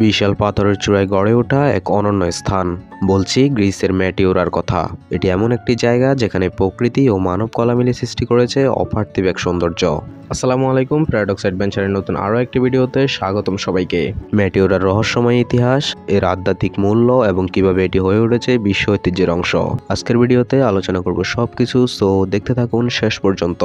বিশাল পাথরের চূড়ায় গড়ে ওঠা এক অনন্য স্থান। বলছি গ্রিসের ম্যাটিওরার কথা। এটি এমন একটি জায়গা যেখানে প্রকৃতি ও মানব কলা মিলে সৃষ্টি করেছে অপার্থিব এক সৌন্দর্য। আসসালামু আলাইকুম, প্যারাডক্স অ্যাডভেঞ্চারের নতুন আরও একটি ভিডিওতে স্বাগতম সবাইকে। ম্যাটিওরার রহস্যময় ইতিহাস, এর আধ্যাত্মিক মূল্য এবং কিভাবে এটি হয়ে উঠেছে বিশ্ব ঐতিহ্যের অংশ। আজকের ভিডিওতে আলোচনা করব সবকিছু, সো দেখতে থাকুন শেষ পর্যন্ত।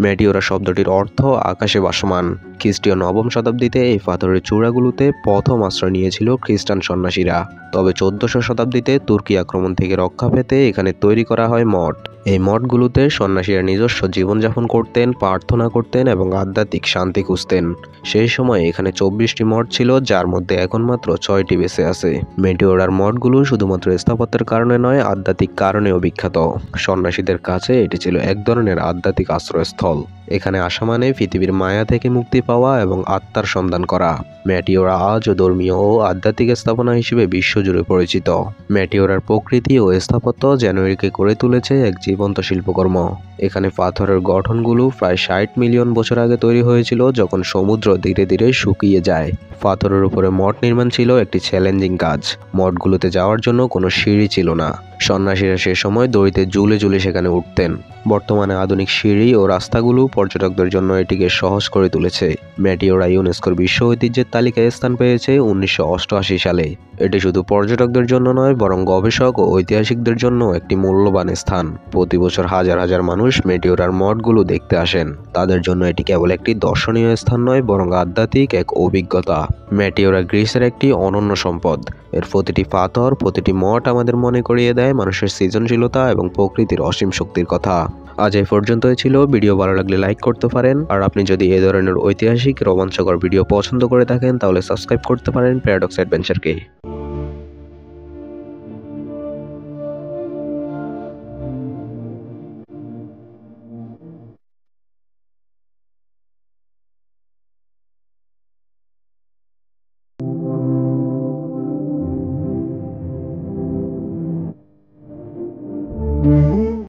ম্যাটিওরা শব্দটির অর্থ আকাশে ভাসমান। খ্রিস্টীয় নবম শতাব্দীতে এই পাথরের চূড়াগুলোতে প্রথম আশ্রয় নিয়েছিল খ্রিস্টান সন্ন্যাসীরা। তবে 1400 শতাব্দীতে তুর্কি আক্রমণ থেকে রক্ষা পেতে এখানে তৈরি করা হয় মঠ। এই মঠগুলোতে সন্ন্যাসীরা নিজস্ব জীবনযাপন করতেন, প্রার্থনা করতেন এবং আধ্যাত্মিক শান্তি খুঁজতেন। সেই সময় এখানে 24টি মঠ ছিল, যার মধ্যে এখন মাত্র 6টি বেঁচে আছে। মেটিওরার মঠগুলো শুধুমাত্র স্থাপত্যের কারণে নয়, আধ্যাত্মিক কারণেও বিখ্যাত। সন্ন্যাসীদের কাছে এটি ছিল এক ধরনের আধ্যাত্মিক আশ্রয়স্থল। এখানে আসা মানে পৃথিবীর মায়া থেকে মুক্তি পাওয়া এবং আত্মার সন্ধান করা। ম্যাটিওরা আজও ধর্মীয় ও আধ্যাত্মিক স্থাপনা হিসেবে বিশ্বজুড়ে পরিচিত। ম্যাটিওরার প্রকৃতি ও স্থাপত্য যেন একে করে তুলেছে এক জীবন্ত শিল্পকর্ম। এখানে পাথরের গঠনগুলো প্রায় 60 মিলিয়ন বছর আগে তৈরি হয়েছিল, যখন সমুদ্র ধীরে ধীরে শুকিয়ে যায়। পাথরের উপরে মঠ নির্মাণ ছিল একটি চ্যালেঞ্জিং কাজ। মঠগুলোতে যাওয়ার জন্য কোনো সিঁড়ি ছিল না। সন্ন্যাসীরা সে সময় দড়িতে ঝুলে ঝুলে সেখানে উঠতেন। বর্তমানে আধুনিক সিঁড়ি ও রাস্তাগুলো পর্যটকদের জন্য এটিকে সহজ করে তুলেছে। ম্যাটিওরা ইউনেস্কোর বিশ্ব ঐতিহ্যের তালিকায় স্থান পেয়েছে 1988 সালে। এটি শুধু পর্যটকদের জন্য নয়, বরং গবেষক ও ঐতিহাসিকদের জন্য একটি মূল্যবান স্থান। প্রতি বছর হাজার হাজার মানুষ ম্যাটিওরার মঠগুলো দেখতে আসেন। তাদের জন্য এটি কেবল একটি দর্শনীয় স্থান নয়, বরং আধ্যাত্মিক এক অভিজ্ঞতা। ম্যাটিওরা গ্রিসের একটি অনন্য সম্পদ। এর প্রতিটি পাথর, প্রতিটি মঠ আমাদের মনে করিয়ে দেয় মানুষের সৃজনশীলতা এবং প্রকৃতির অসীম শক্তির কথা। আজ এই পর্যন্তই ছিল। ভিডিও ভালো লাগলে লাইক করতে পারেন, আর আপনি যদি এ ধরনের ঐতিহাসিক রোমাঞ্চকর ভিডিও পছন্দ করে থাকেন তাহলে সাবস্ক্রাইব করতে পারেন প্যারাডক্স অ্যাডভেঞ্চারকে।